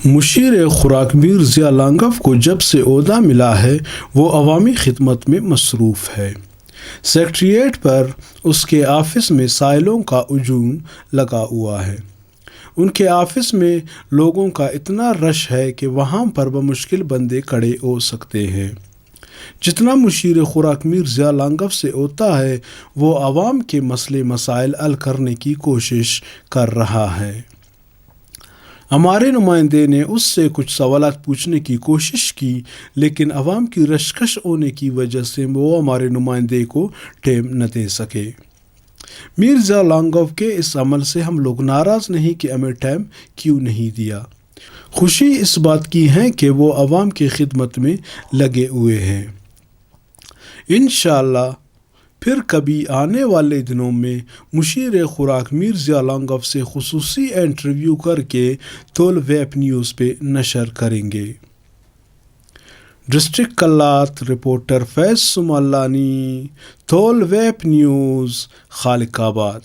مشیر خوراک میر ضیاء لانگاف کو جب سے عہدہ ملا ہے وہ عوامی خدمت میں مصروف ہے۔ سیکریٹریٹ پر اس کے آفس میں سائلوں کا ہجوم لگا ہوا ہے۔ ان کے آفس میں لوگوں کا اتنا رش ہے کہ وہاں پر بمشکل بندے کھڑے ہو سکتے ہیں۔ جتنا مشیر خوراک میر ضیاء لانگاف سے ہوتا ہے وہ عوام کے مسئلے مسائل حل کرنے کی کوشش کر رہا ہے۔ ہمارے نمائندے نے اس سے کچھ سوالات پوچھنے کی کوشش کی لیکن عوام کی رشکش ہونے کی وجہ سے وہ ہمارے نمائندے کو ٹائم نہ دے سکے۔ میر ضیاء لانگاف کے اس عمل سے ہم لوگ ناراض نہیں کہ ہمیں ٹائم کیوں نہیں دیا۔ خوشی اس بات کی ہے کہ وہ عوام کی خدمت میں لگے ہوئے ہیں۔ انشاءاللہ پھر کبھی آنے والے دنوں میں مشیر خوراک میر ضیاء لانگاف سے خصوصی انٹرویو کر کے تھول ویب نیوز پہ نشر کریں گے۔ ڈسٹرکٹ کلات رپورٹر فیض سمالانی، تھول ویب نیوز، خالق آباد۔